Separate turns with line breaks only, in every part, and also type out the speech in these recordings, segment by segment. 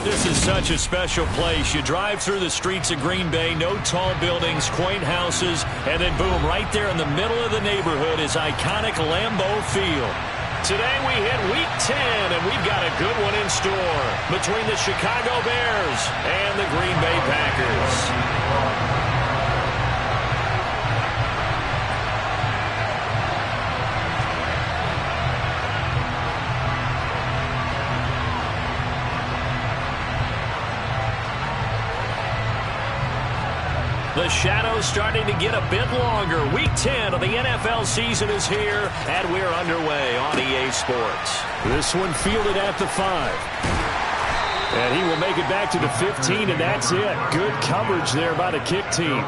This is such a special place. You drive through the streets of Green Bay, no tall buildings, quaint houses, and then boom, right there in the middle of the neighborhood is iconic Lambeau Field. Today we hit Week 10, and we've got a good one in store between the Chicago Bears and the Green Bay Packers. The shadow's starting to get a bit longer. Week 10 of the NFL season is here, and we're underway on EA Sports. This one fielded at the 5. And he will make it back to the 15, and that's it. Good coverage there by the kick team.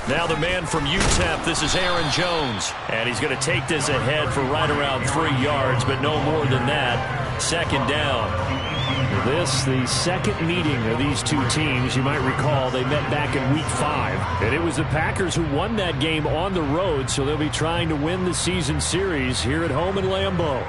Now the man from UTEP, this is Aaron Jones. And he's going to take this ahead for right around 3 yards, but no more than that. Second down. This, the second meeting of these two teams. You might recall they met back in Week 5. And it was the Packers who won that game on the road, so they'll be trying to win the season series here at home in Lambeau.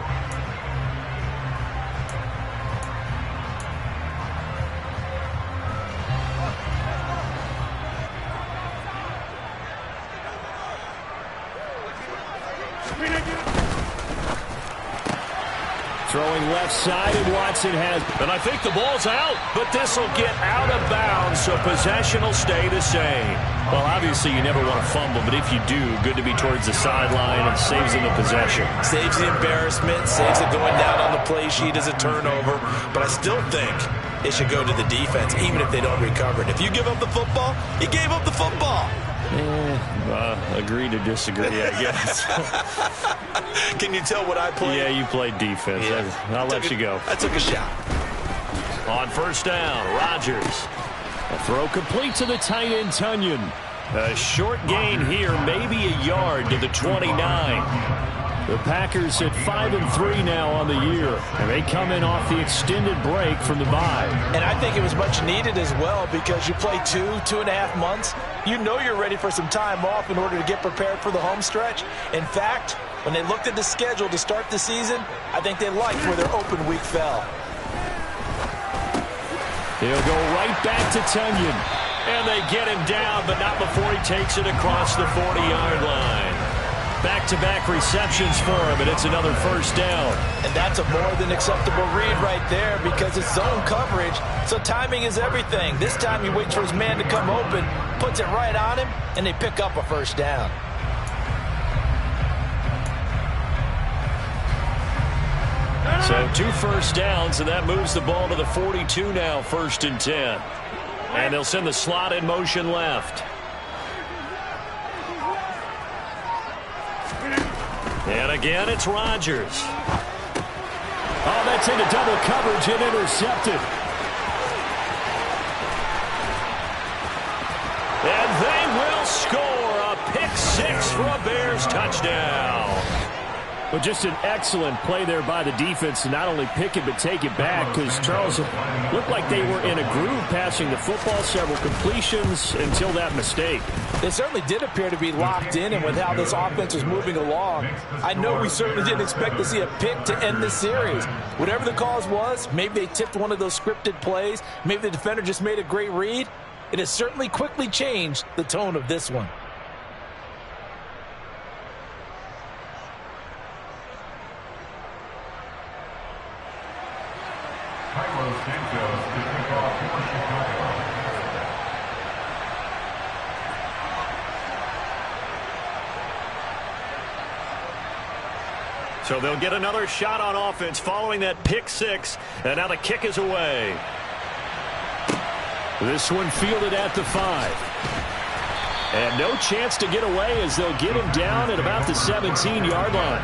Throwing left side, and Watson has. And I think the ball's out, but this will get out of bounds, so possession will stay the same. Well, obviously you never want to fumble, but if you do, good to be towards the sideline and saves them the possession.
Saves the embarrassment, saves it going down on the play sheet as a turnover, but I still think it should go to the defense, even if they don't recover it. If you give up the football, you gave up the football.
Agree to disagree, I guess.
Can you tell what I played?
Yeah, you played defense. Yeah. I'll let you go.
I took a shot.
On first down, Rodgers. A throw complete to the tight end, Tunyon. A short gain here, maybe a yard to the 29. The Packers at 5-3 now on the year, and they come in off the extended break from the bye.
And I think it was much needed as well, because you play 2.5 months. You know you're ready for some time off in order to get prepared for the home stretch. In fact, when they looked at the schedule to start the season, I think they liked where their open week fell.
He'll go right back to Tunyon. And they get him down, but not before he takes it across the 40-yard line. Back-to-back receptions for him, and it's another first down.
And that's a more than acceptable read right there, because it's zone coverage, so timing is everything. This time he waits for his man to come open, puts it right on him, and they pick up a first down.
So 2 first downs, and that moves the ball to the 42 now, 1st and 10. And they'll send the slot in motion left. And again, it's Rodgers. Oh, that's into double coverage and intercepted. And they will score a pick-6 for a Bears touchdown. But just an excellent play there by the defense to not only pick it but take it back, because Charles looked like they were in a groove passing the football, several completions until that mistake.
They certainly did appear to be locked in, and with how this offense was moving along, I know we certainly didn't expect to see a pick to end this series. Whatever the cause was, maybe they tipped one of those scripted plays, maybe the defender just made a great read. It has certainly quickly changed the tone of this one.
So they'll get another shot on offense following that pick-6, and now the kick is away. This one fielded at the 5. And no chance to get away as they'll get him down at about the 17-yard line.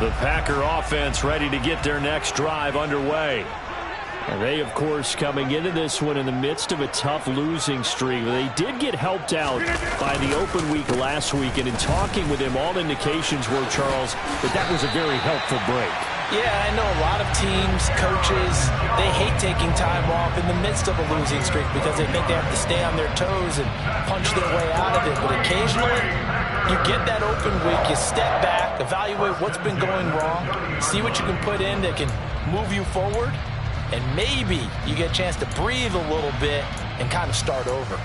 The Packer offense ready to get their next drive underway. And they, of course, coming into this one in the midst of a tough losing streak. They did get helped out by the open week last week, and in talking with him, all indications were, Charles, that was a very helpful break.
Yeah, I know a lot of teams, coaches, they hate taking time off in the midst of a losing streak because they think they have to stay on their toes and punch their way out of it. But occasionally, you get that open week, you step back, evaluate what's been going wrong, see what you can put in that can move you forward, and maybe you get a chance to breathe a little bit and kind of start over.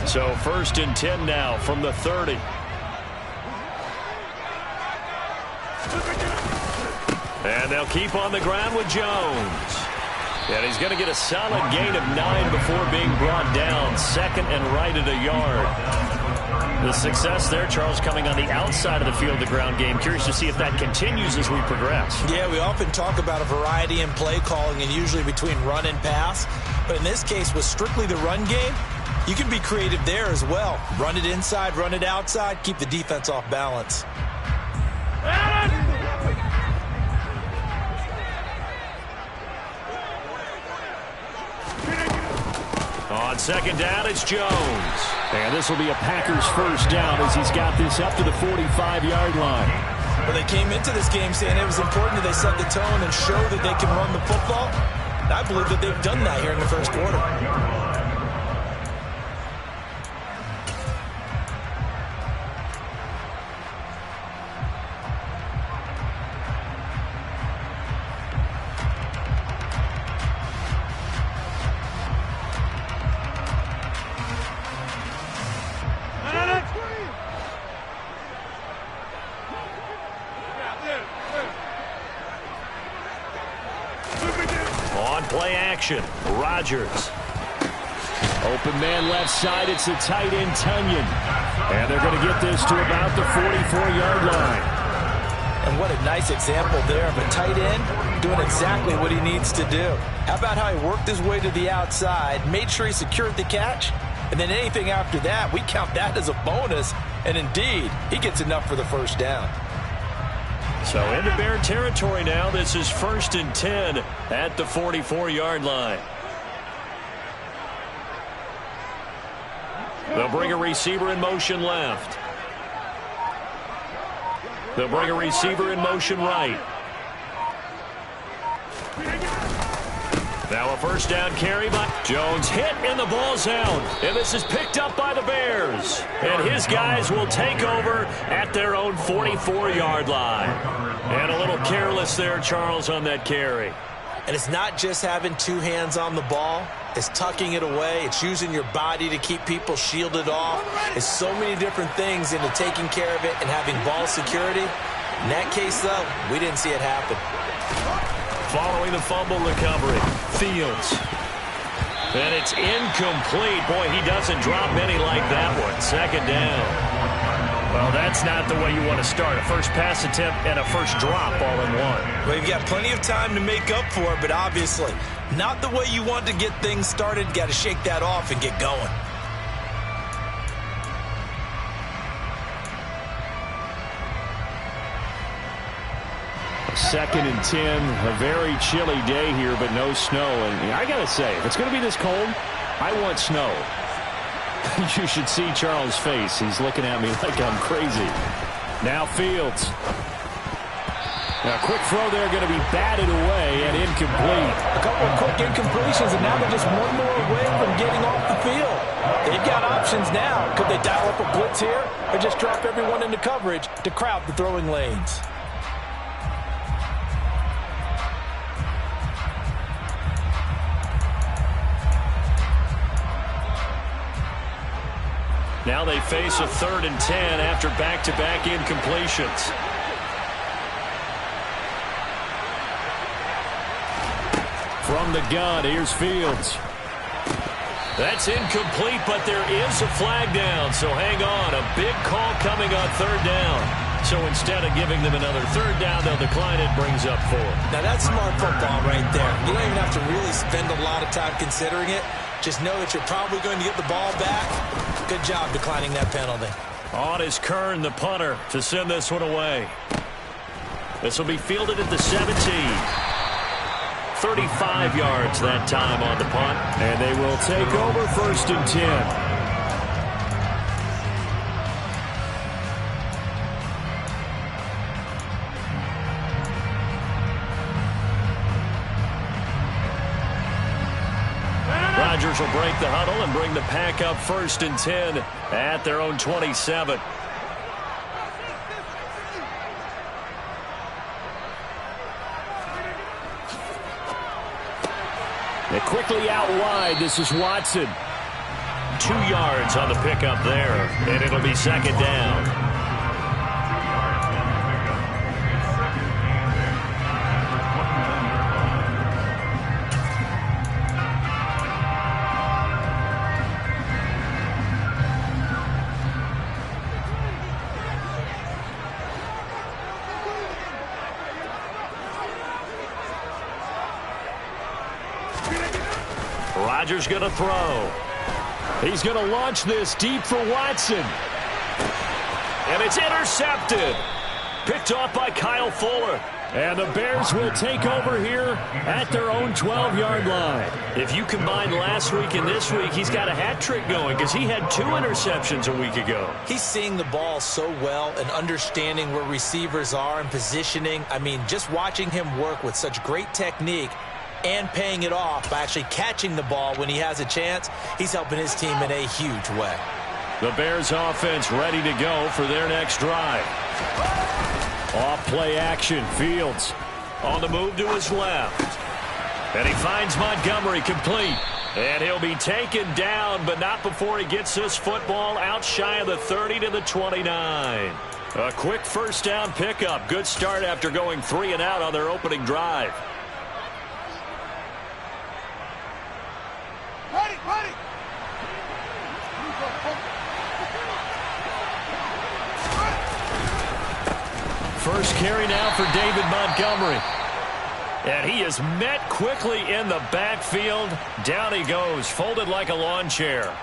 So 1st and 10 now from the 30. And they'll keep on the ground with Jones. And he's going to get a solid gain of 9 before being brought down. 2nd and right at a yard. The success there, Charles, coming on the outside of the field, the ground game. Curious to see if that continues as we progress.
Yeah, we often talk about a variety in play calling and usually between run and pass. But in this case, with strictly the run game, you can be creative there as well. Run it inside, run it outside, keep the defense off balance.
On 2nd down, it's Jones. And this will be a Packers 1st down as he's got this up to the 45-yard line.
Well, they came into this game saying it was important that they set the tone and show that they can run the football. And I believe that they've done that here in the 1st quarter.
Play action. Rodgers. Open man left side. It's the tight end, Tunyon. And they're going to get this to about the 44-yard line.
And what a nice example there of a tight end doing exactly what he needs to do. How about how he worked his way to the outside, made sure he secured the catch, and then anything after that, we count that as a bonus. And indeed, he gets enough for the 1st down.
So into Bear territory now. This is 1st and 10 at the 44-yard line. They'll bring a receiver in motion left. They'll bring a receiver in motion right. Now a 1st down carry by Jones. Hit and the ball's out. And this is picked up by the Bears. And his guys will take over at their own 44-yard line. And a little careless there, Charles, on that carry.
And it's not just having 2 hands on the ball. It's tucking it away. It's using your body to keep people shielded off. It's so many different things into taking care of it and having ball security. In that case, though, we didn't see it happen.
Following the fumble recovery, Fields. And it's incomplete. Boy, he doesn't drop many like that one. 2nd down. Well, that's not the way you want to start. A first pass attempt and a first drop all in one.
Well, you've got plenty of time to make up for it, but obviously not the way you want to get things started. Got to shake that off and get going.
Second and 10, a very chilly day here, but no snow. And I got to say, if it's going to be this cold, I want snow. You should see Charles' face. He's looking at me like I'm crazy. Now Fields. Now a quick throw there, going to be batted away and incomplete.
A couple of quick incompletions, and now they're just one more away from getting off the field. They've got options now. Could they dial up a blitz here or just drop everyone into coverage to crowd the throwing lanes?
Now they face a 3rd and 10 after back-to-back incompletions. From the gun, here's Fields. That's incomplete, but there is a flag down, so hang on. A big call coming on 3rd down. So instead of giving them another 3rd down, they'll decline it, brings up 4.
Now that's smart football right there. You don't even have to really spend a lot of time considering it. Just know that you're probably going to get the ball back. Good job declining that penalty.
On is Kern, the punter, to send this one away. This will be fielded at the 17. 35 yards that time on the punt.
And they will take over 1st and 10.
Rodgers will break the huddle and bring the pack up 1st and 10 at their own 27.
And quickly out wide, this is Watson.
2 yards on the pickup there, and it'll be 2nd down. Rodgers going to throw.
He's going to launch this deep for Watson.
And it's intercepted. Picked off by Kyle Fuller.
And the Bears will take over here at their own 12-yard line.
If you combine last week and this week, he's got a hat trick going because he had 2 interceptions a week ago.
He's seeing the ball so well and understanding where receivers are and positioning. I mean, just watching him work with such great technique and paying it off by actually catching the ball when he has a chance, he's helping his team in a huge way.
The Bears offense ready to go for their next drive.
Off play action, Fields
on the move to his left. And he finds Montgomery complete. And he'll be taken down, but not before he gets this football out shy of the 30 to the 29. A quick 1st down pickup. Good start after going 3 and out on their opening drive. First carry now for David Montgomery. And he is met quickly in the backfield. Down he goes, folded like a lawn chair.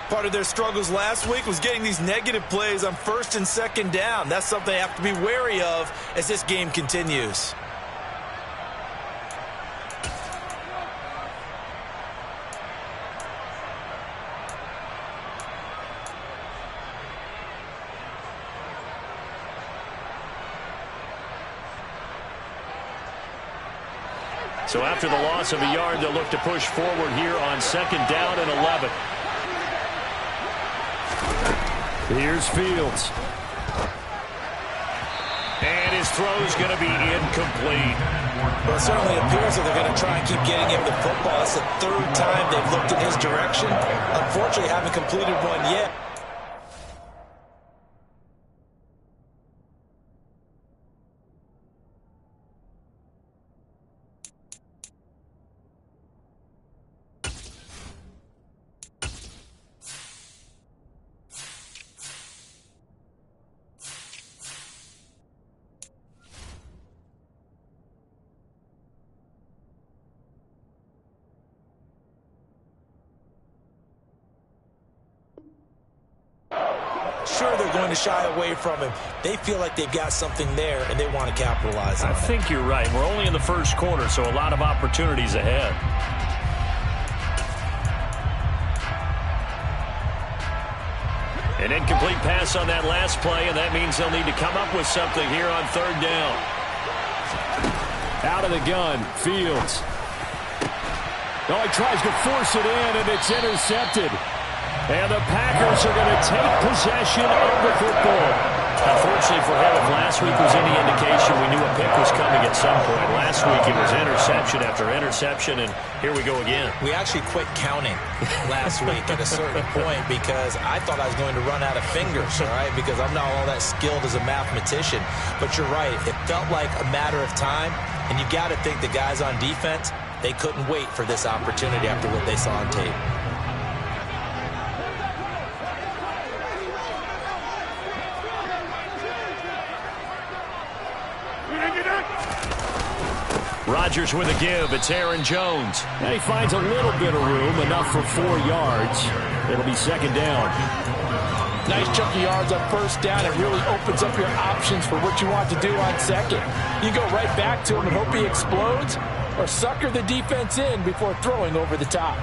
Part of their struggles last week was getting these negative plays on 1st and 2nd down. That's something they have to be wary of as this game continues.
So after the loss of a yard, they'll look to push forward here on 2nd down and 11.
Here's Fields.
And his throw's going to be incomplete.
Well, it certainly appears that they're going to try and keep getting him the football. It's the 3rd time they've looked in his direction. Unfortunately, haven't completed one yet. Sure, they're going to shy away from him. They feel like they've got something there, and they want to capitalize on it.
I think you're right. We're only in the 1st quarter, so a lot of opportunities ahead. An incomplete pass on that last play, and that means they'll need to come up with something here on 3rd down.
Out of the gun, Fields. Oh, he tries to force it in, and it's intercepted. And the Packers are going to take possession of the football.
Unfortunately for him, if last week was any indication, we knew a pick was coming at some point. Last week it was interception after interception, and here we go again.
We actually quit counting last week at a certain point because I thought I was going to run out of fingers, all right, because I'm not all that skilled as a mathematician. But you're right. It felt like a matter of time, and you got to think the guys on defense, they couldn't wait for this opportunity after what they saw on tape.
Rodgers with a give. It's Aaron Jones.
And he finds a little bit of room, enough for 4 yards. It'll be 2nd down.
Nice chunk of yards on first down. It really opens up your options for what you want to do on second. You go right back to him and hope he explodes, or sucker the defense in before throwing over the top.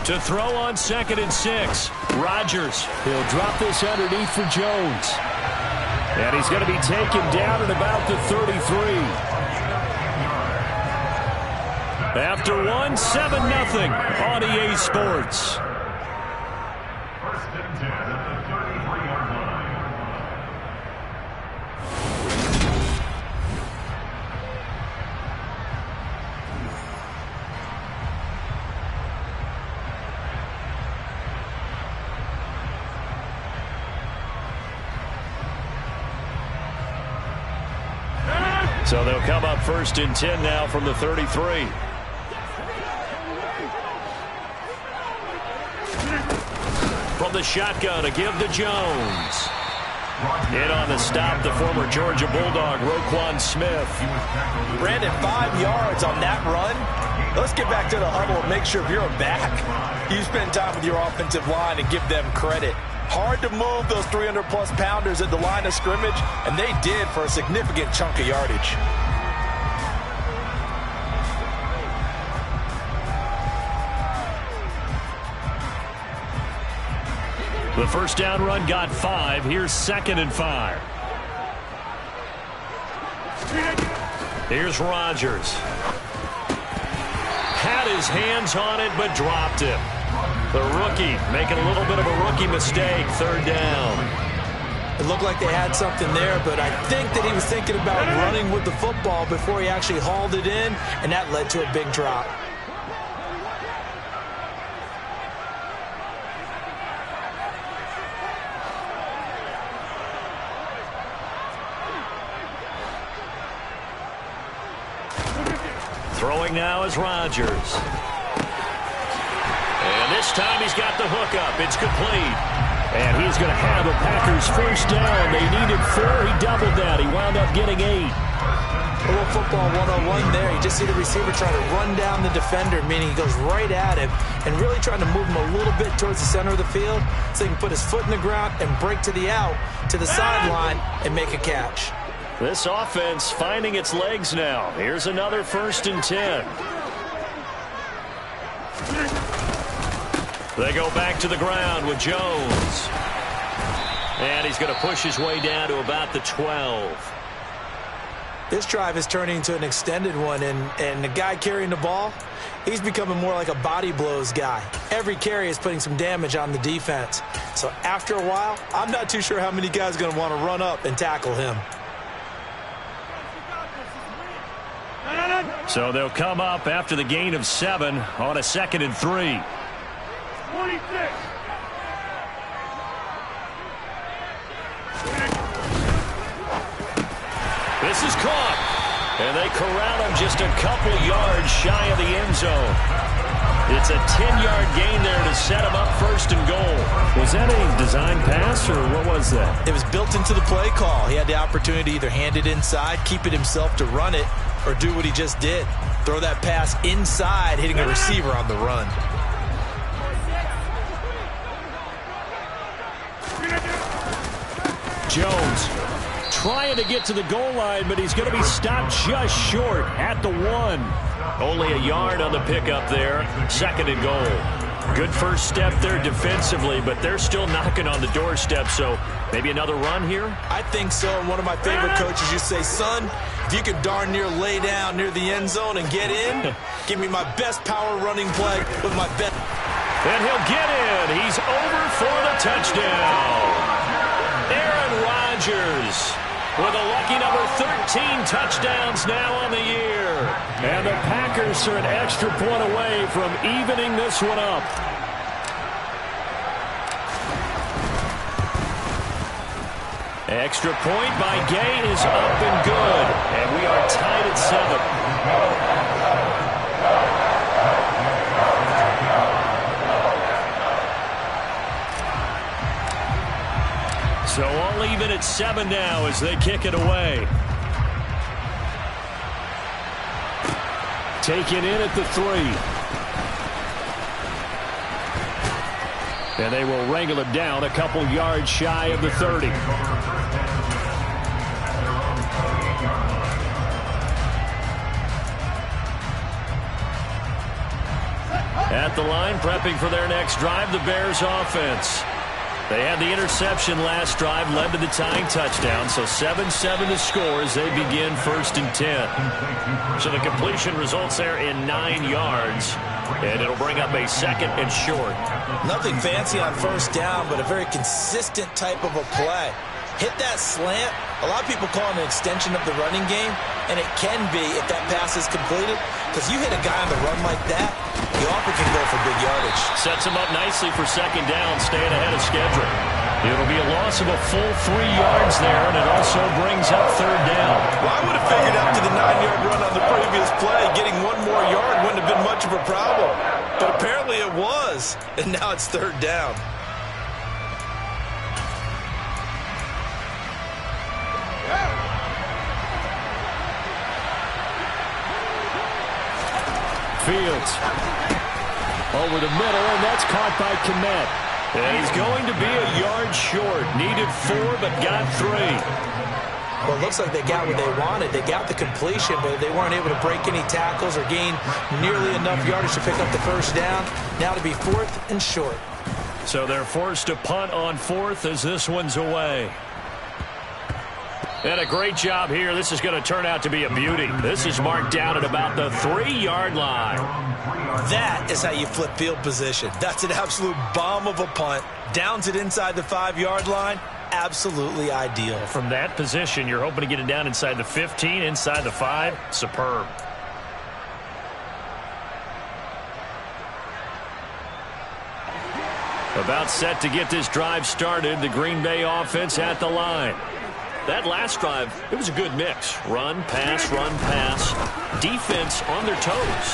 To throw on 2nd and 6. Rodgers. He'll drop this underneath for Jones. And he's going to be taken down at about the 33. After one, 7-0 on EA Sports.
First and 10 at the 33-yard line.
So they'll come up 1st and 10 now from the 33. From the shotgun, a give to Jones. In on the stop, the former Georgia Bulldog, Roquan Smith.
Brandon, 5 yards on that run. Let's get back to the huddle and make sure if you're a back, you spend time with your offensive line and give them credit. Hard to move those 300-plus pounders at the line of scrimmage, and they did for a significant chunk of yardage.
The first down run got 5. Here's 2nd and 5. Here's Rodgers. Had his hands on it, but dropped it. The rookie making a little bit of a rookie mistake. 3rd down.
It looked like they had something there, but I think that he was thinking about running with the football before he actually hauled it in, and that led to a big drop.
Throwing now is Rodgers. And this time he's got the hook up. It's complete.
And he's going to have a Packers first down. They needed 4. He doubled that. He wound up getting 8.
A little football 101 there. You just see the receiver trying to run down the defender, meaning he goes right at him and really trying to move him a little bit towards the center of the field so he can put his foot in the ground and break to the out, to the sideline, and make a catch.
This offense finding its legs now. Here's another 1st and 10. They go back to the ground with Jones. And he's going to push his way down to about the 12.
This drive is turning into an extended one, and the guy carrying the ball, he's becoming more like a body blows guy. Every carry is putting some damage on the defense. So after a while, I'm not too sure how many guys are going to want to run up and tackle him.
So they'll come up after the gain of 7 on a 2nd and 3.
26.
This is caught. And they corral him just a couple yards shy of the end zone. It's a 10-yard gain there to set him up 1st and goal.
Was that a design pass, or what was that?
It was built into the play call. He had the opportunity to either hand it inside, keep it himself to run it, or do what he just did. Throw that pass inside, hitting a receiver on the run.
Jones trying to get to the goal line, but he's going to be stopped just short at the 1.
Only a yard on the pickup there. 2nd and goal. Good first step there defensively, but they're still knocking on the doorstep, so maybe another run here?
I think so. And one of my favorite coaches used to say, son, if you could darn near lay down near the end zone and get in, give me my best power running play with my best.
And he'll get in. He's over for the touchdown. Aaron Rodgers with a lucky number 13 touchdowns now on the year.
And the Packers are an extra point away from evening this one up.
Extra point by Gay is up and good. And we are tied at 7. So all even at 7 now as they kick it away.
Taken in at the 3. And they will wrangle it down a couple yards shy of the 30.
At the line, prepping for their next drive, the Bears offense. They had the interception last drive, led to the tying touchdown, so 7-7 to score as they begin 1st and 10. So the completion results there in 9 yards, and it'll bring up a 2nd and short.
Nothing fancy on 1st down, but a very consistent type of a play. Hit that slant. A lot of people call it an extension of the running game, and it can be if that pass is completed, because you hit a guy on the run like that, you often can go for big yardage.
Sets him up nicely for 2nd down, staying ahead of schedule. It'll be a loss of a full 3 yards there, and it also brings up 3rd down.
Well, I would have figured after the 9-yard run on the previous play, getting 1 more yard wouldn't have been much of a problem. But apparently it was, and now it's 3rd down.
Fields over the middle, and that's caught by Kmet.
And he's going to be a yard short. Needed 4, but got 3.
Well, it looks like they got what they wanted. They got the completion, but they weren't able to break any tackles or gain nearly enough yardage to pick up the 1st down. Now to be 4th and short.
So they're forced to punt on 4th as this one's away. And a great job here. This is going to turn out to be a beauty. This is marked down at about the 3-yard line.
That is how you flip field position. That's an absolute bomb of a punt. Downs it inside the 5-yard line. Absolutely ideal.
From that position, you're hoping to get it down inside the 15, inside the 5. Superb. About set to get this drive started. The Green Bay offense at the line. That last drive, it was a good mix. Run, pass, defense on their toes.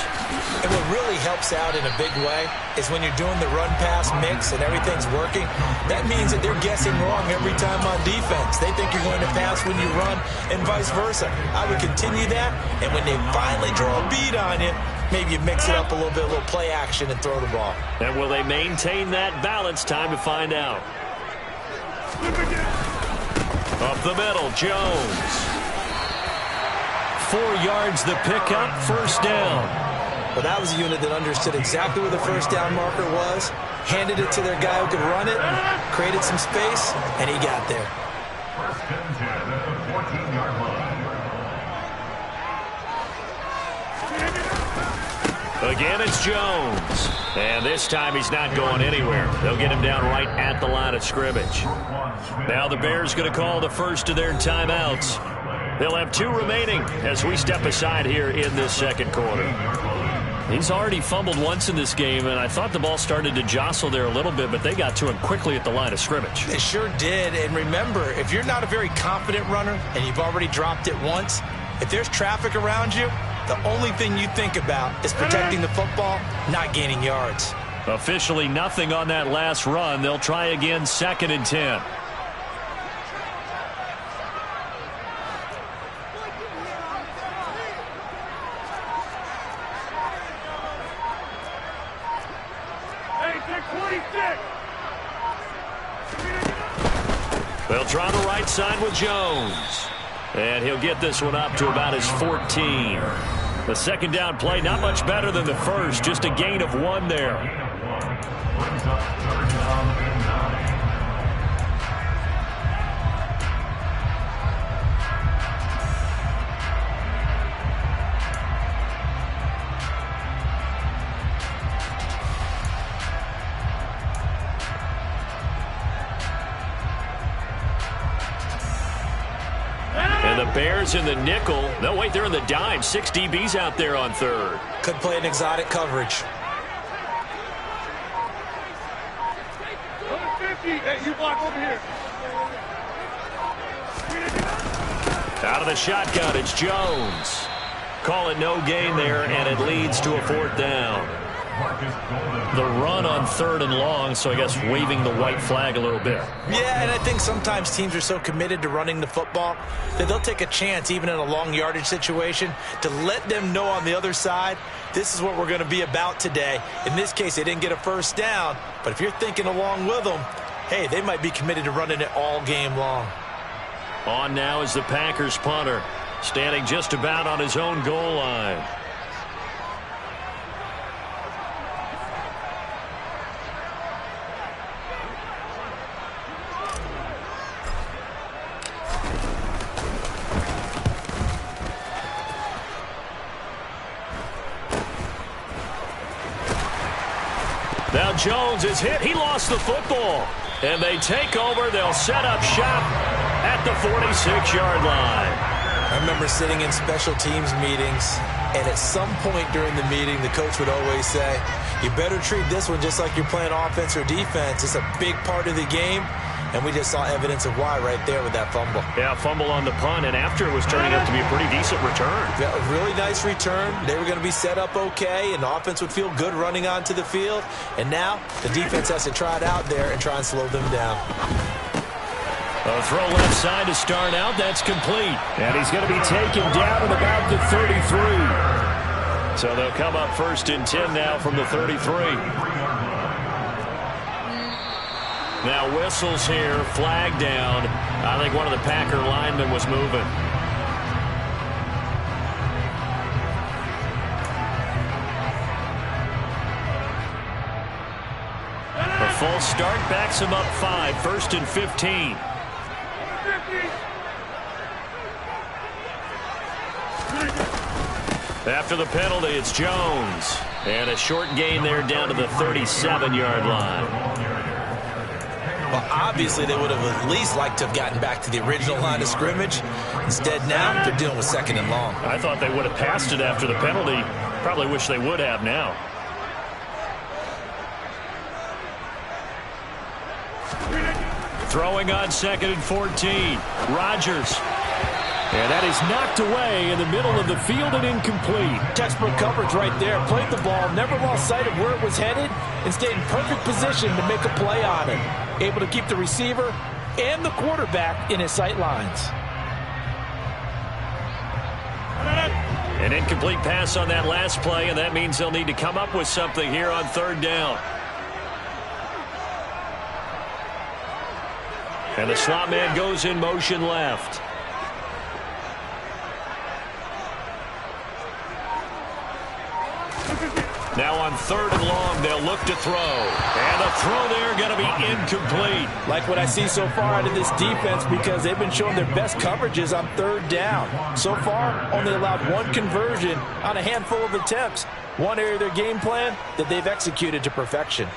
And what really helps out in a big way is when you're doing the run-pass mix and everything's working, that means that they're guessing wrong every time on defense. They think you're going to pass when you run and vice versa. I would continue that, and when they finally draw a bead on you, maybe you mix it up a little bit, a little play action, and throw the ball.
And will they maintain that balance? Time to find out. Up the middle, Jones. 4 yards the pickup, 1st down.
Well, that was a unit that understood exactly where the 1st down marker was, handed it to their guy who could run it, created some space, and he got there.
1st and 10 at the 14-yard line.
Again, it's Jones. And this time he's not going anywhere. They'll get him down right at the line of scrimmage. Now the Bears going to call the first of their timeouts. They'll have 2 remaining as we step aside here in this 2nd quarter. He's already fumbled once in this game, and I thought the ball started to jostle there a little bit, but they got to him quickly at the line of scrimmage.
They sure did. And remember, if you're not a very confident runner and you've already dropped it once, if there's traffic around you, the only thing you think about is protecting the football, not gaining yards.
Officially nothing on that last run. They'll try again, 2nd and 10. They'll try the right side with Jones. And he'll get this one up to about his 14. The 2nd down play, not much better than the first, just a gain of 1 there.
Brings up 3rd down and 9.
And the Bears in the nickel. No, wait, they're in the dime. 6 DBs out there on 3rd.
Could play an exotic coverage.
Out of the shotgun, it's Jones. Call it no gain there, and it leads to a 4th down. The run on 3rd and long, so I guess waving the white flag a little bit.
Yeah, and I think sometimes teams are so committed to running the football that they'll take a chance, even in a long yardage situation, to let them know on the other side, this is what we're going to be about today. In this case, they didn't get a first down, but if you're thinking along with them, hey, they might be committed to running it all game long.
On now is the Packers punter, standing just about on his own goal line. Now Jones is hit. He lost the football. And they take over. They'll set up shop at the 46-yard line.
I remember sitting in special teams meetings, and at some point during the meeting, the coach would always say, you better treat this one just like you're playing offense or defense. It's a big part of the game. And we just saw evidence of why right there with that fumble.
Yeah, fumble on the punt, and after it was turning out to be a pretty decent return.
Yeah, a really nice return. They were going to be set up okay, and the offense would feel good running onto the field. And now the defense has to try it out there and try and slow them down.
A throw left side to start out. That's complete. And he's going to be taken down at about the 33. So they'll come up 1st and 10 now from the 33. Now whistles here, flag down. I think one of the Packer linemen was moving. A full start backs him up 5, 1st and 15. After the penalty, it's Jones. And a short gain there down to the 37-yard line.
Well, obviously, they would have at least liked to have gotten back to the original line of scrimmage. Instead, now they're dealing with 2nd and long.
I thought they would have passed it after the penalty. Probably wish they would have now. Throwing on 2nd and 14. Rodgers. And that is knocked away in the middle of the field and incomplete.
Textbook coverage right there. Played the ball, never lost sight of where it was headed, and stayed in perfect position to make a play on it. Able to keep the receiver and the quarterback in his sight lines.
An incomplete pass on that last play, and that means they'll need to come up with something here on 3rd down. And the slot man goes in motion left. Now on 3rd and long, they'll look to throw. And the throw there going to be incomplete.
Like what I see so far out of this defense, because they've been showing their best coverages on 3rd down. So far, only allowed 1 conversion on a handful of attempts. One area of their game plan that they've executed to perfection.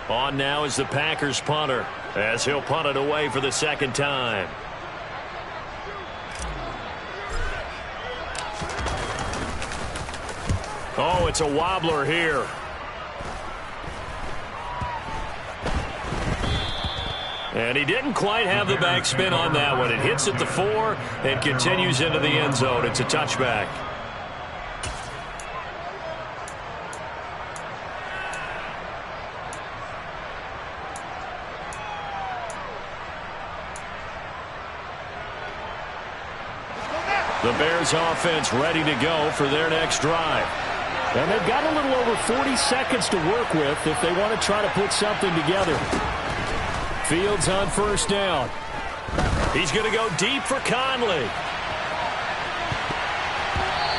On now is the Packers punter, as he'll punt it away for the 2nd time. Oh, it's a wobbler here. And he didn't quite have the backspin on that one. It hits at the 4 and continues into the end zone. It's a touchback. The Bears offense ready to go for their next drive.
And they've got a little over 40 seconds to work with if they want to try to put something together. Fields on 1st down.
He's going to go deep for Conley.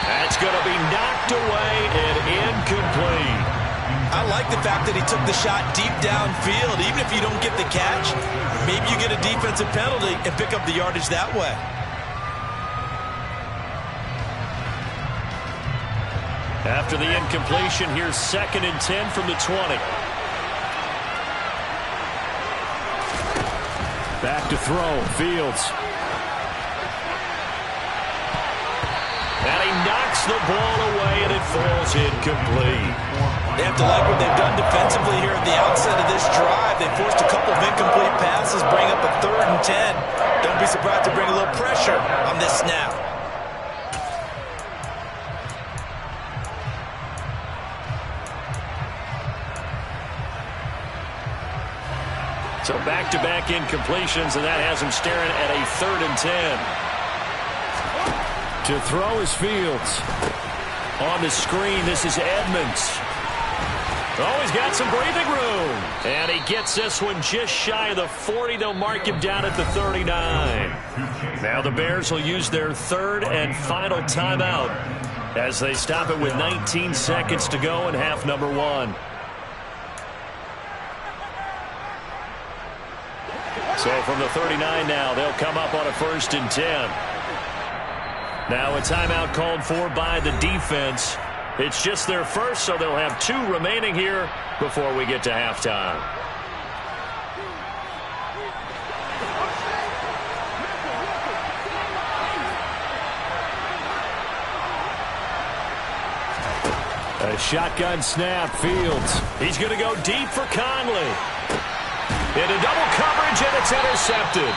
That's going to be knocked away and incomplete.
I like the fact that he took the shot deep downfield. Even if you don't get the catch, maybe you get a defensive penalty and pick up the yardage that way.
After the incompletion, here's 2nd and 10 from the 20.
Back to throw, Fields.
And he knocks the ball away, and it falls incomplete.
They have to like what they've done defensively here at the outset of this drive. They forced a couple of incomplete passes, bring up a 3rd and 10. Don't be surprised to bring a little pressure on this snap.
So back-to-back incompletions, and that has him staring at a 3rd and 10.
To throw is Fields.
On the screen, this is Edmonds. Oh, he's got some breathing room. And he gets this one just shy of the 40. They'll mark him down at the 39. Now the Bears will use their 3rd and final timeout as they stop it with 19 seconds to go in half number 1. So from the 39 now, they'll come up on a 1st and 10. Now a timeout called for by the defense. It's just their first, so they'll have 2 remaining here before we get to halftime.
A shotgun snap, Fields.
He's going to go deep for Conley. Into double coverage, and it's intercepted.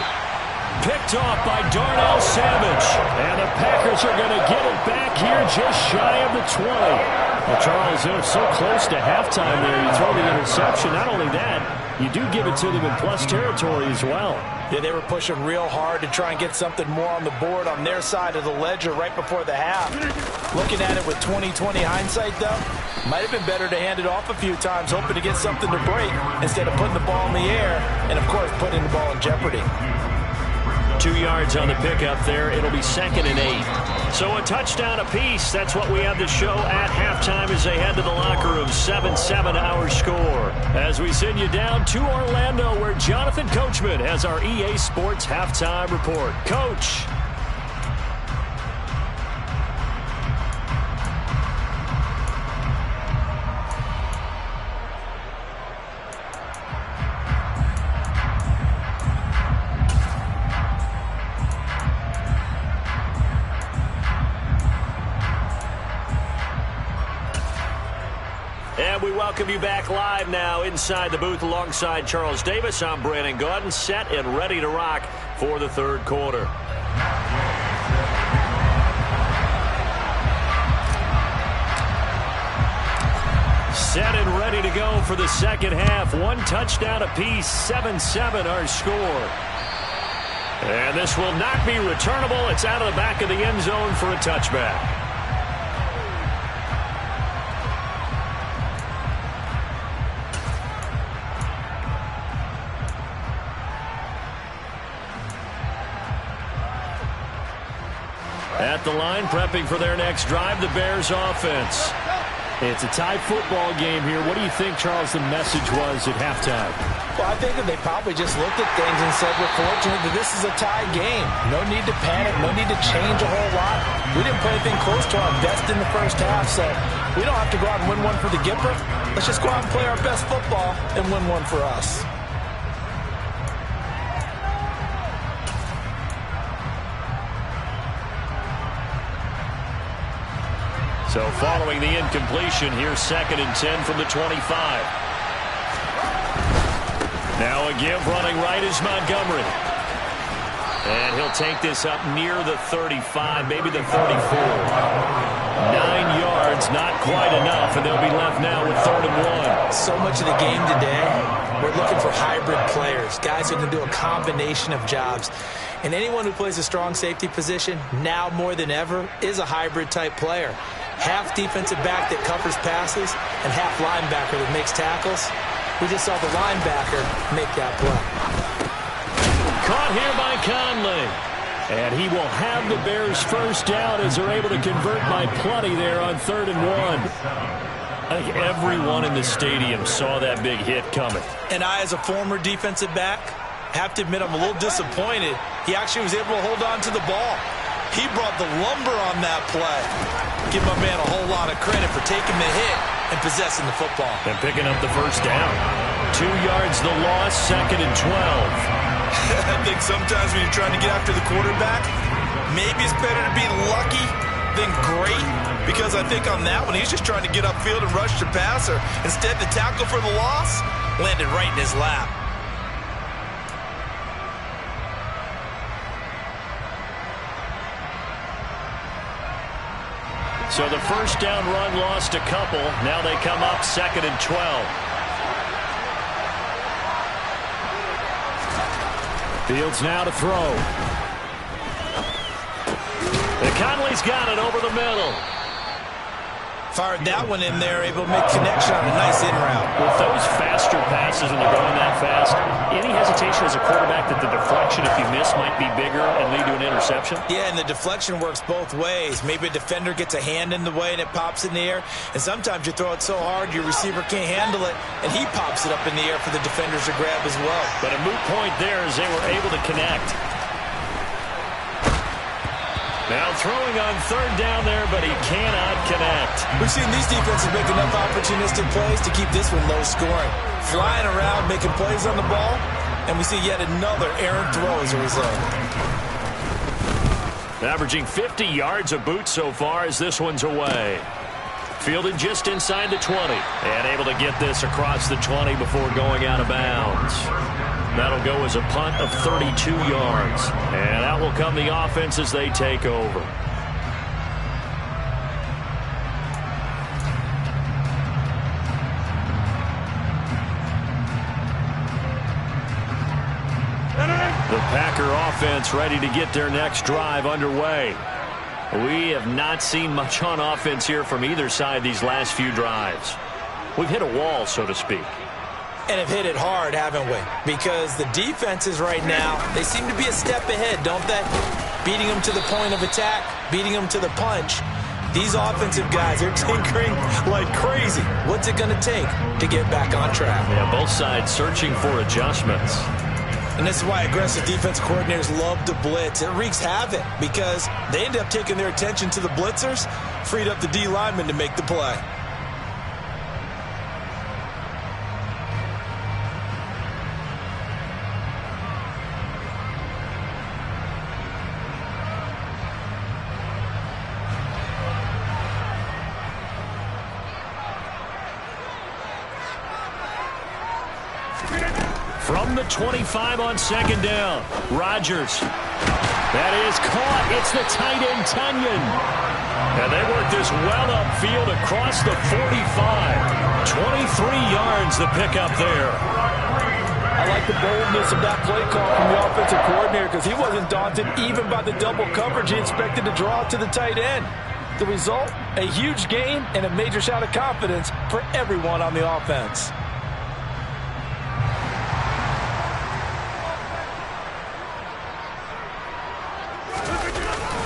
Picked off by Darnell Savage. And the Packers are going to get it back here just shy of the 20. Well, Charles, they're so close to halftime there. You throw the interception. Not only that, you do give it to them in plus territory as well.
Yeah, they were pushing real hard to try and get something more on the board on their side of the ledger right before the half. Looking at it with 20/20 hindsight, though, might have been better to hand it off a few times, hoping to get something to break instead of putting the ball in the air and, of course, putting the ball in jeopardy.
2 yards on the pickup there. It'll be 2nd and 8. So a touchdown apiece. That's what we have to show at halftime as they head to the locker room. 7-7 our score. As we send you down to Orlando, where Jonathan Coachman has our EA Sports halftime report. Coach. And we welcome you back live now inside the booth alongside Charles Davis. I'm Brandon Gaudin, set and ready to rock for the 3rd quarter. Set and ready to go for the 2nd half. 1 touchdown apiece, 7-7 our score. And this will not be returnable. It's out of the back of the end zone for a touchback. At the line, prepping for their next drive, the Bears offense.
It's a tie football game here. What do you think, Charles, the message was at halftime?
Well, I think that they probably just looked at things and said, we're fortunate that this is a tie game. No need to panic, no need to change a whole lot. We didn't play anything close to our best in the first half, so we don't have to go out and win one for the Gipper. Let's just go out and play our best football and win one for us.
So following the incompletion, here's 2nd and 10 from the 25. Now a give running right is Montgomery. And he'll take this up near the 35, maybe the 34. 9 yards, not quite enough, and they'll be left now with 3rd and 1.
So much of the game today, we're looking for hybrid players, guys who can do a combination of jobs. And anyone who plays a strong safety position, now more than ever, is a hybrid type player. Half defensive back that covers passes and half linebacker that makes tackles. We just saw the linebacker make that play.
Caught here by Conley.
And he will have the Bears first down as they're able to convert by plenty there on 3rd and 1.
I think everyone in the stadium saw that big hit coming.
And I, as a former defensive back, have to admit I'm a little disappointed. He actually was able to hold on to the ball. He brought the lumber on that play. Give my man a whole lot of credit for taking the hit and possessing the football.
And picking up the first down. 2 yards the loss, 2nd and 12.
I think sometimes when you're trying to get after the quarterback, maybe it's better to be lucky something great, because I think on that one, he's just trying to get upfield and rush the passer. Instead, the tackle for the loss landed right in his lap.
So the first down run lost a couple. Now they come up 2nd and 12.
Fields now to throw.
Conley's got it over the middle.
Fired that one in there, able to make connection on a nice in route.
With those faster passes when they're going that fast, any hesitation as a quarterback that the deflection, if you miss, might be bigger and lead to an interception?
Yeah, and the deflection works both ways. Maybe a defender gets a hand in the way and it pops in the air, and sometimes you throw it so hard your receiver can't handle it, and he pops it up in the air for the defenders to grab as well.
But a moot point there as they were able to connect. Now throwing on 3rd down there, but he cannot connect.
We've seen these defenses make enough opportunistic plays to keep this one low scoring. Flying around, making plays on the ball, and we see yet another errant throw as a result.
Averaging 50 yards a boot so far as this one's away. Fielded just inside the 20, and able to get this across the 20 before going out of bounds. That'll go as a punt of 32 yards. And out will come the offense as they take over. The Packer offense ready to get their next drive underway. We have not seen much on offense here from either side these last few drives. We've hit a wall, so to speak.
And have hit it hard, haven't we? Because the defenses right now, they seem to be a step ahead, don't they? Beating them to the point of attack, beating them to the punch. These offensive guys are tinkering like crazy. What's it going to take to get back on track?
Yeah, both sides searching for adjustments.
And this is why aggressive defense coordinators love to blitz. It wreaks havoc because they end up taking their attention to the blitzers, freed up the D lineman to make the play.
From the 25 on 2nd down, Rodgers. That is caught. It's the tight end, Tunyon. And they work this well upfield across the 45. 23 yards the pickup there.
I like the boldness of that play call from the offensive coordinator because he wasn't daunted even by the double coverage he expected to draw to the tight end. The result, a huge gain and a major shot of confidence for everyone on the offense.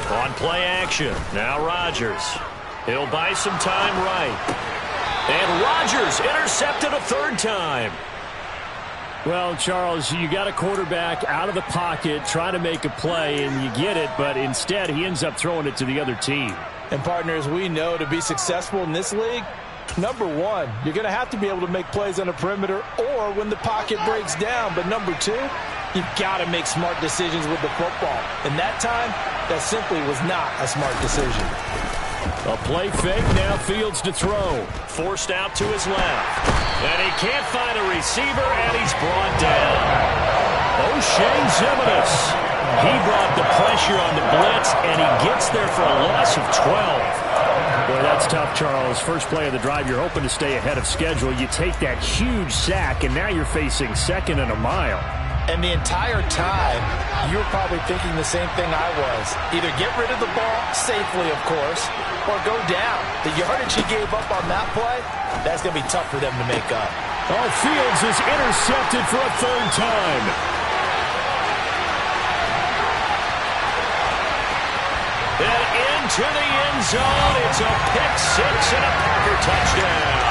On play action, now Rodgers. He'll buy some time right. And Rodgers intercepted a 3rd time.
Well, Charles, you got a quarterback out of the pocket trying to make a play, and you get it, but instead he ends up throwing it to the other team.
And partners, we know to be successful in this league, number one, you're going to have to be able to make plays on the perimeter or when the pocket breaks down. But number two, you've got to make smart decisions with the football. And that time, that simply was not a smart decision.
A play fake, now Fields to throw. Forced out to his left. And he can't find a receiver, and he's brought down. O'Shea Ziminis. He brought the pressure on the blitz, and he gets there for a loss of 12.
Boy, that's tough, Charles. First play of the drive, you're hoping to stay ahead of schedule. You take that huge sack, and now you're facing 2nd and a mile.
And the entire time, you were probably thinking the same thing I was. Either get rid of the ball, safely of course, or go down. The yardage he gave up on that play, that's going to be tough for them to make up.
Oh, Fields is intercepted for a 3rd time.
And into the end zone, it's a pick 6 and a Packer touchdown.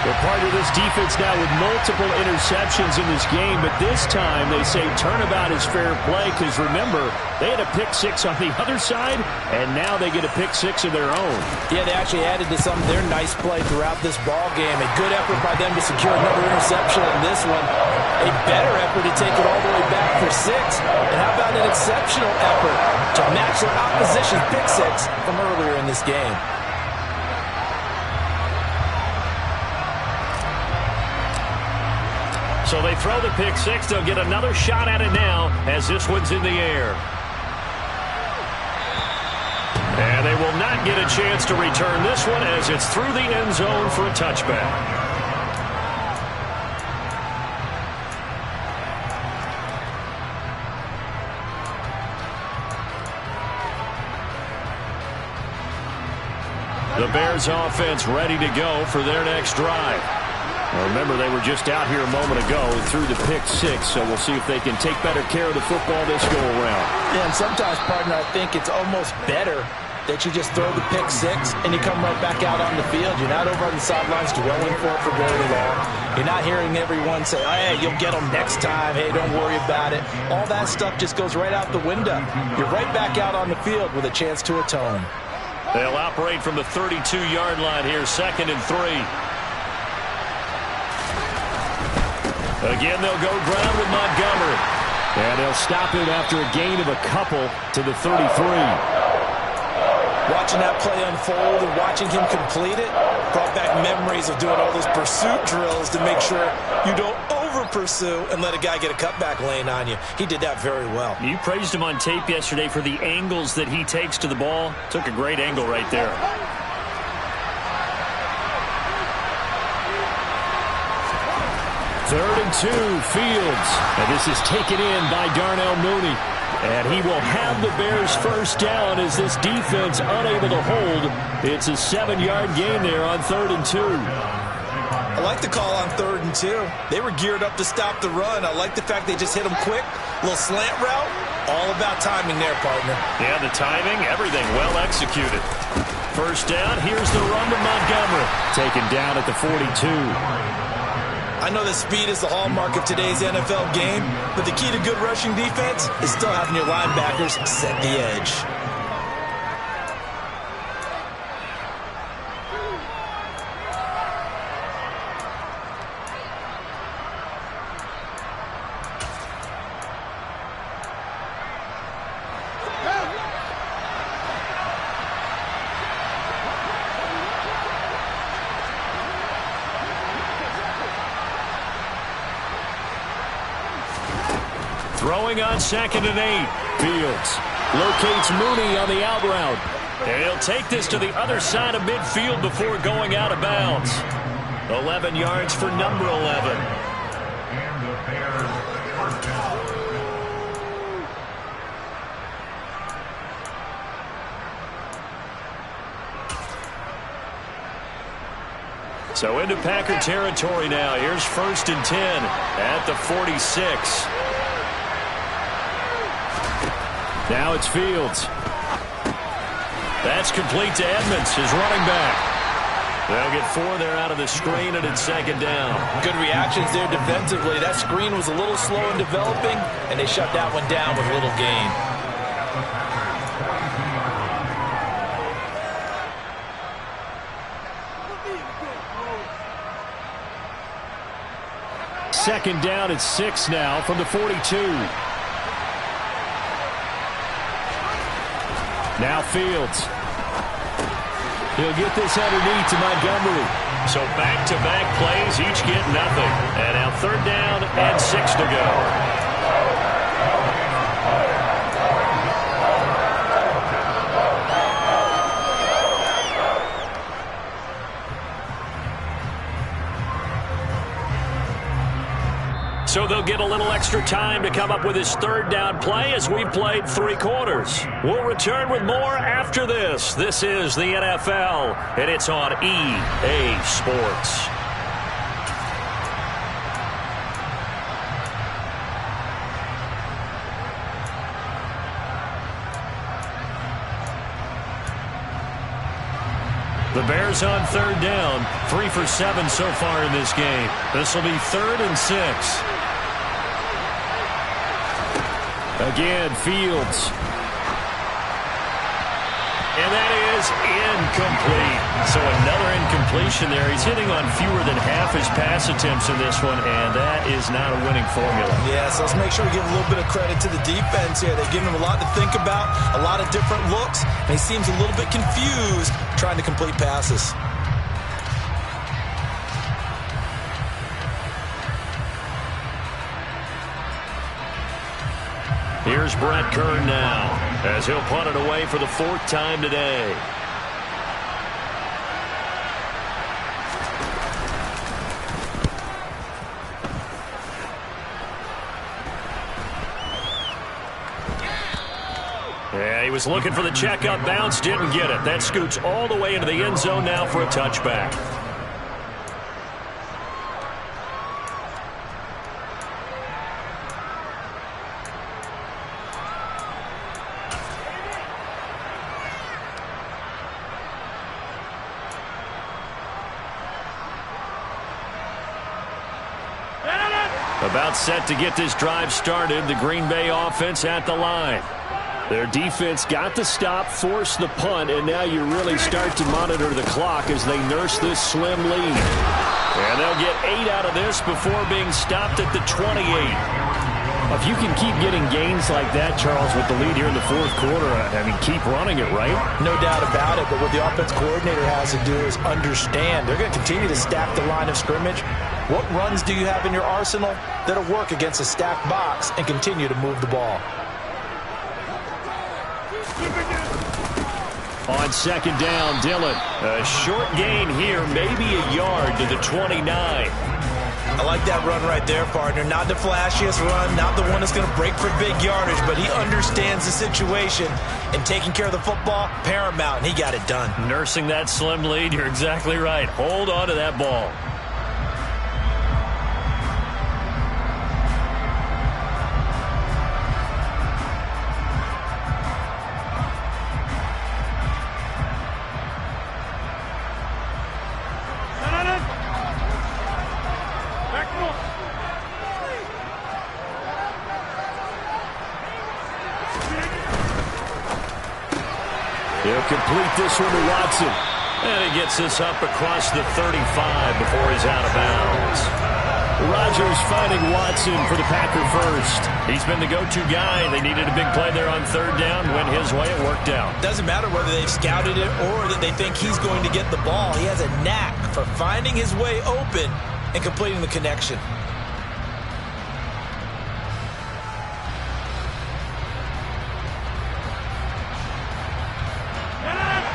They're part of this defense now with multiple interceptions in this game, but this time they say turnabout is fair play because, remember, they had a pick 6 on the other side, and now they get a pick 6 of their own.
Yeah, they actually added to some of their nice play throughout this ball game. A good effort by them to secure another interception in this one. A better effort to take it all the way back for 6. And how about an exceptional effort to match their opposition's pick six from earlier in this game?
So they throw the pick six. They'll get another shot at it now as this one's in the air. And they will not get a chance to return this one as it's through the end zone for a touchback. The Bears offense ready to go for their next drive. Well, remember, they were just out here a moment ago and threw the pick six, so we'll see if they can take better care of the football this go-around.
Yeah, and sometimes, partner, I think it's almost better that you just throw the pick six and you come right back out on the field. You're not over on the sidelines dwelling for it for very long. You're not hearing everyone say, oh, hey, you'll get them next time. Hey, don't worry about it. All that stuff just goes right out the window. You're right back out on the field with a chance to atone.
They'll operate from the 32-yard line here, 2nd and 3. Again, they'll go ground with Montgomery. And they'll stop him after a gain of a couple to the 33.
Watching that play unfold and watching him complete it brought back memories of doing all those pursuit drills to make sure you don't over-pursue and let a guy get a cutback lane on you. He did that very well.
You praised him on tape yesterday for the angles that he takes to the ball. Took a great angle right there. Third and 2, Fields. And this is taken in by Darnell Mooney. And he will have the Bears first down as this defense unable to hold. It's a 7-yard gain there on 3rd and 2.
I like the call on 3rd and 2. They were geared up to stop the run. I like the fact they just hit them quick. Little slant route. All about timing there, partner.
Yeah, the timing, everything well executed. First down, here's the run to Montgomery. Taken down at the 42.
I know that speed is the hallmark of today's NFL game, but the key to good rushing defense is still having your linebackers set the edge.
Throwing on 2nd and 8. Fields locates Mooney on the out route. And he'll take this to the other side of midfield before going out of bounds. 11 yards for number 11.
And the Bears first down.
So into Packer territory now. Here's 1st and 10 at the 46. Now it's Fields. That's complete to Edmonds, his running back. They'll get 4 there out of the screen, and it's 2nd down.
Good reactions there defensively. That screen was a little slow in developing, and they shut that one down with little gain.
Second down at 6 now from the 42. Now Fields. He'll get this underneath to Montgomery. So back-to-back plays, each get nothing. And now 3rd down and 6 to go. So they'll get a little extra time to come up with his 3rd down play as we've played 3 quarters. We'll return with more after this. This is the NFL, and it's on EA Sports. The Bears on 3rd down, 3 for 7 so far in this game. This will be 3rd and 6. Again, Fields. And that is incomplete. So another incompletion there. He's hitting on fewer than half his pass attempts in this one, and that is not a winning formula.
Yeah, so let's make sure we give a little bit of credit to the defense here. They've given him a lot to think about, a lot of different looks, and he seems a little bit confused trying to complete passes.
Here's Brett Kern now, as he'll punt it away for the 4th time today. Yeah, he was looking for the checkup bounce, didn't get it. That scoots all the way into the end zone now for a touchback. About set to get this drive started. The Green Bay offense at the line.
Their defense got the stop, forced the punt, and now you really start to monitor the clock as they nurse this slim lead.
And they'll get 8 out of this before being stopped at the 28.
If you can keep getting gains like that, Charles, with the lead here in the 4th quarter, I mean, keep running it, right?
No doubt about it, but what the offense coordinator has to do is understand. They're going to continue to stack the line of scrimmage. What runs do you have in your arsenal that'll work against a stacked box and continue to move the ball?
On 2nd down, Dillon.
A short gain here, maybe a yard to the 29.
I like that run right there, partner. Not the flashiest run, not the one that's going to break for big yardage, but he understands the situation, and taking care of the football, paramount, and he got it done.
Nursing that slim lead, you're exactly right. Hold on to that ball.
He'll complete this one to Watson.
And he gets this up across the 35 before he's out of bounds.
Rodgers finding Watson for the Packer first.
He's been the go-to guy. They needed a big play there on 3rd down. Went his way. It worked out.
Doesn't matter whether they've scouted it or that they think he's going to get the ball. He has a knack for finding his way open and completing the connection.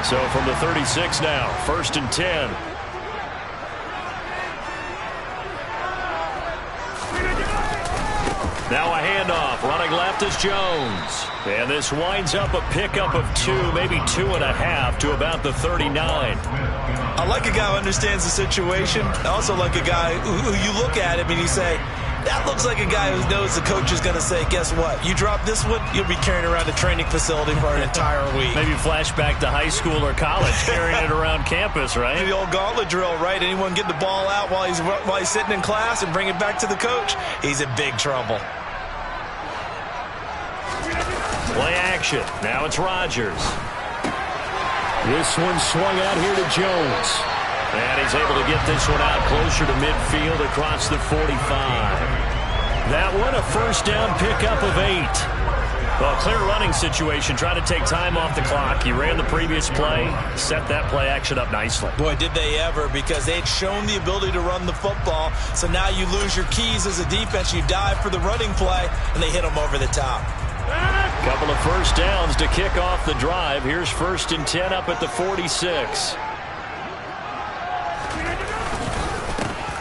So from the 36 now, 1st and 10. Now a handoff. Running left is Jones. And this winds up a pickup of 2, maybe 2.5 to about the 39.
I like a guy who understands the situation. I also like a guy who you look at him and you say, that looks like a guy who knows the coach is going to say, guess what? You drop this one, you'll be carrying around a training facility for an entire week.
Maybe flashback to high school or college, carrying it around campus, right?
The old gauntlet drill, right? Anyone get the ball out while he's sitting in class and bring it back to the coach? He's in big trouble.
Play action. Now it's Rodgers.
This one swung out here to Jones.
And he's able to get this one out closer to midfield across the 45. That one a 1st down pickup of 8. Well, clear running situation. Try to take time off the clock. He ran the previous play, set that play action up nicely.
Boy, did they ever, because they'd shown the ability to run the football. So now you lose your keys as a defense. You dive for the running play, and they hit them over the top.
Couple of 1st downs to kick off the drive. Here's 1st and 10 up at the 46.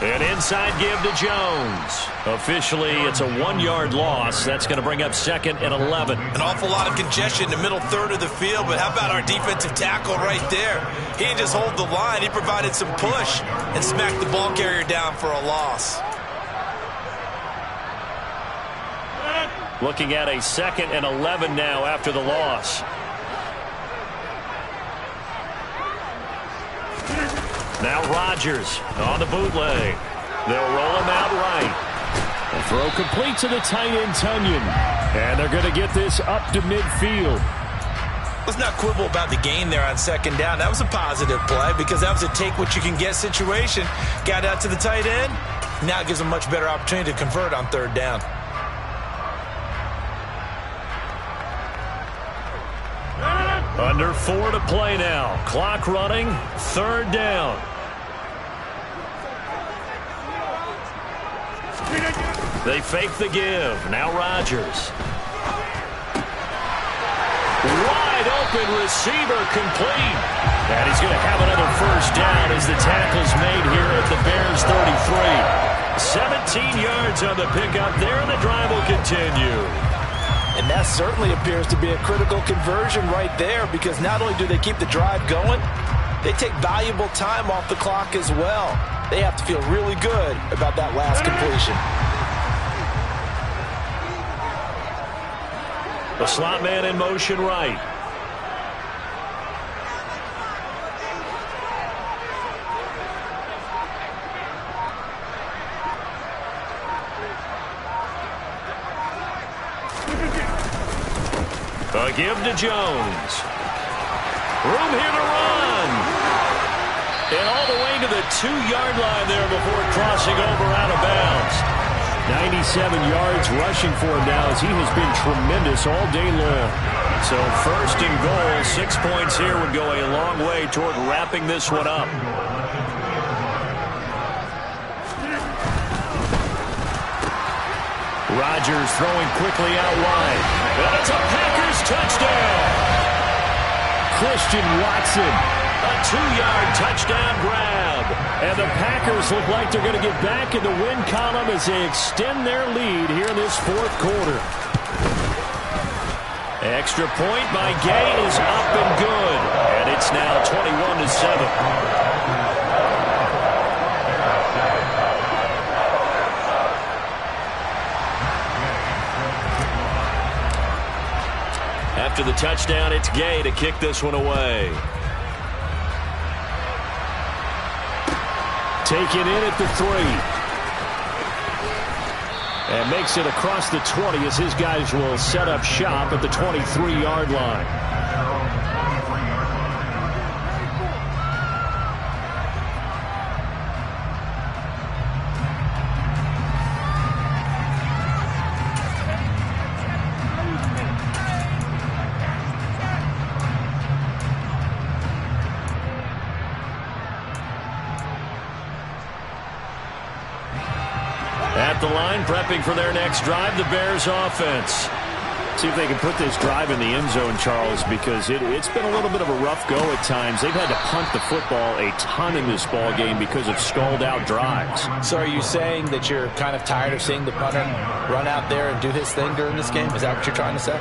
An inside give to Jones. Officially, it's a 1-yard loss. That's going to bring up 2nd and 11.
An awful lot of congestion in the middle third of the field, but how about our defensive tackle right there? He didn't just hold the line. He provided some push and smacked the ball carrier down for a loss.
Looking at a 2nd and 11 now after the loss. Now Rodgers on the bootleg. They'll roll him out right.
The throw complete to the tight end, Tunyon. And they're going to get this up to midfield.
Let's not quibble about the gain there on second down. That was a positive play because that was a take-what-you-can-get situation. Got out to the tight end. Now it gives them a much better opportunity to convert on third down.
Under 4 to play now. Clock running. Third down. They fake the give. Now Rodgers. Wide open receiver complete. And he's going to have another first down as the tackle's made here at the Bears 33. 17 yards on the pickup there, and the drive will continue.
And that certainly appears to be a critical conversion right there because not only do they keep the drive going, they take valuable time off the clock as well. They have to feel really good about that last completion.
The slot man in motion right. A give to Jones. Room here to run. And all the way to the 2-yard line there before crossing over out of bounds. 97 yards rushing for him now as he has been tremendous all day long. So first and goal, 6 points here would go a long way toward wrapping this one up. Rodgers throwing quickly out wide. And it's a Packers touchdown. Christian Watson, a 2-yard touchdown grab. And the Packers look like they're going to get back in the win column as they extend their lead here in this fourth quarter. Extra point by Gay is up and good. And it's now 21-7. After the touchdown, it's Gay to kick this one away. Taken in at the 3. And makes it across the 20 as his guys will set up shop at the 23-yard line. At the line, prepping for their next drive, the Bears offense. See if they can put this drive in the end zone, Charles, because it's been a little bit of a rough go at times. They've had to punt the football a ton in this ball game because of stalled-out drives. So are you saying that you're kind of tired of seeing the punter run out there and do his thing during this game? Is that what you're trying to say?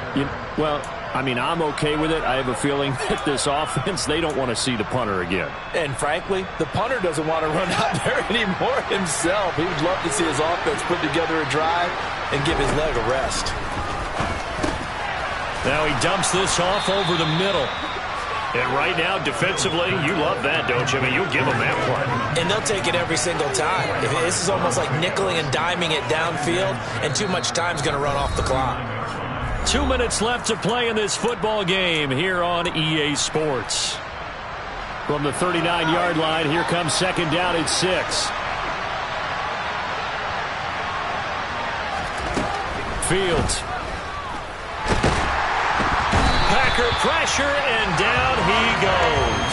Well, I mean, I'm okay with it. I have a feeling that this offense, they don't want to see the punter again. And frankly, the punter doesn't want to run out there anymore himself. He would love to see his offense put together a drive and give his leg a rest. Now he dumps this off over the middle. And right now, defensively, you love that, don't you? I mean, you'll give them that play. And they'll take it every single time. This is almost like nickeling and diming it downfield, and too much time's going to run off the clock. 2 minutes left to play in this football game here on EA Sports. From the 39-yard line, here comes second down at 6. Fields. Packer pressure, and down he goes.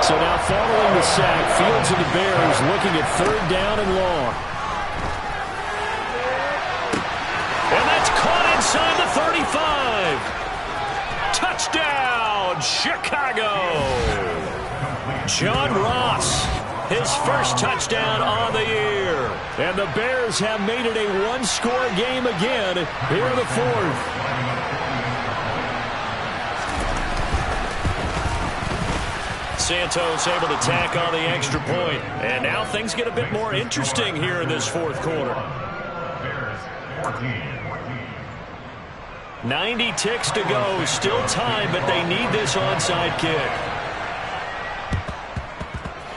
So now following the sack, Fields and the Bears looking at third down and long. And that's caught inside the 35. Touchdown, Chicago. John Ross, his first touchdown on the year. And the Bears have made it a one-score game again here in the fourth. Santos able to tack on the extra point. And now things get a bit more interesting here in this fourth quarter. 90 ticks to go. Still time, but they need this onside kick.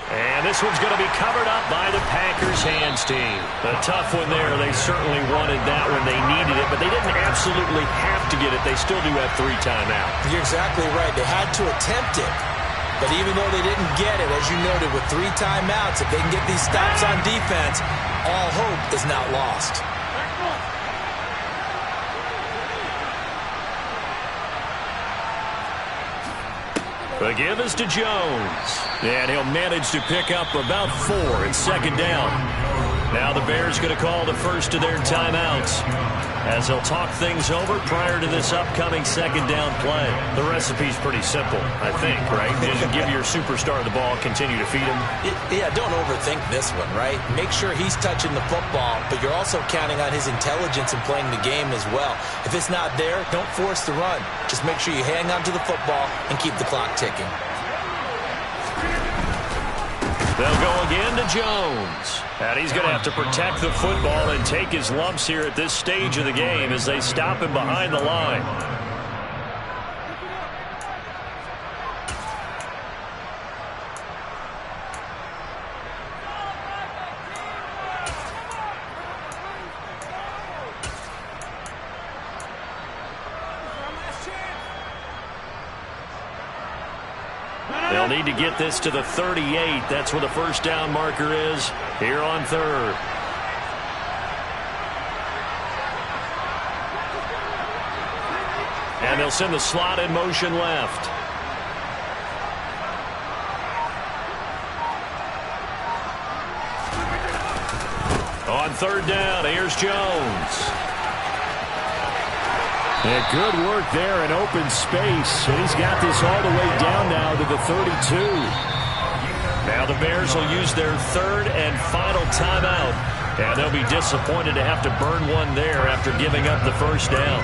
And
And this one's going to be covered up by the Packers hands team. A tough one there. They certainly wanted that when they needed it, but they didn't absolutely have to get it. They still do have 3 timeouts.
You're exactly right. They had to attempt it. But even though they didn't get it, as you noted, with 3 timeouts, if they can get these stops on defense, all hope is not lost.
The give is to Jones. And he'll manage to pick up about 4 in second down. Now the Bears going to call the first of their timeouts as they'll talk things over prior to this upcoming second down play. The recipe's pretty simple, I think, right? Just give your superstar the ball, continue to feed him.
Yeah, don't overthink this one, right? Make sure he's touching the football, but you're also counting on his intelligence in playing the game as well. If it's not there, don't force the run. Just make sure you hang on to the football and keep the clock ticking.
They'll go again to Jones. And he's going to have to protect the football and take his lumps here at this stage of the game as they stop him behind the line. They'll need to get this to the 38. That's where the first down marker is here on 3rd. And they'll send the slot in motion left. On 3rd down, here's Jones.
And good work there in open space. And he's got this all the way down now to the 32.
Now the Bears will use their 3rd and final timeout. And they'll be disappointed to have to burn one there after giving up the first down.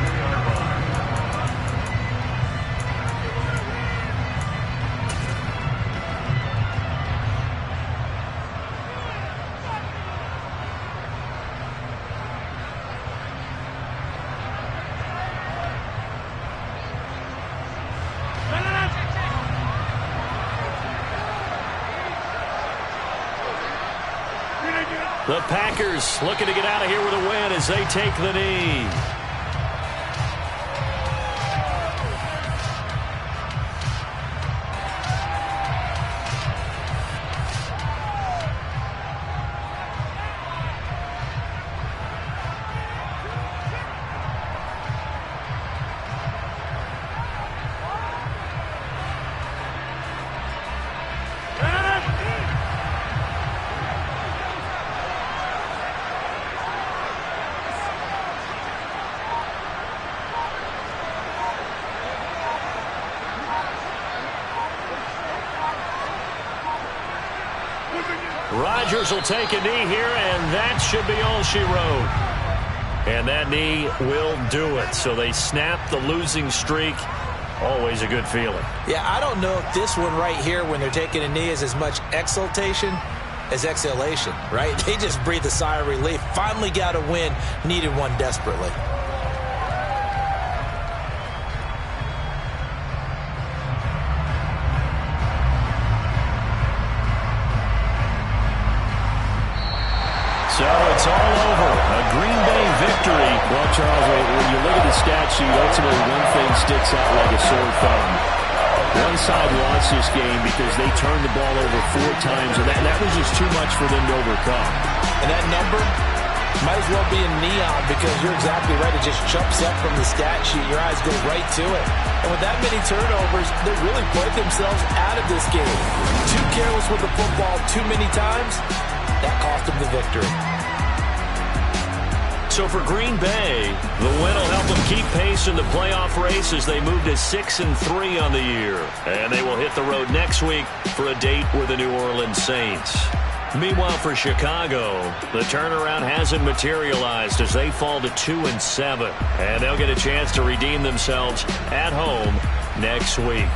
The Packers looking to get out of here with a win as they take the knee. Rodgers will take a knee here, and that should be all she wrote. And that knee will do it. So they snap the losing streak. Always a good feeling.
Yeah, I don't know if this one right here, when they're taking a knee, is as much exultation as exhalation, right? They just breathe a sigh of relief. Finally got a win. Needed one desperately.
So it's all over. A Green Bay victory.
Well, Charles, when you look at the stat sheet, ultimately one thing sticks out like a sore thumb. One side lost this game because they turned the ball over 4 times, and that was just too much for them to overcome.
And that number might as well be in neon, because you're exactly right. It just jumps up from the stat sheet. Your eyes go right to it. And with that many turnovers, they really played themselves out of this game. Too careless with the football too many times. That cost them the victory.
So for Green Bay, the win will help them keep pace in the playoff race as they move to 6-3 on the year. And they will hit the road next week for a date with the New Orleans Saints. Meanwhile, for Chicago, the turnaround hasn't materialized as they fall to 2-7. And they'll get a chance to redeem themselves at home next week.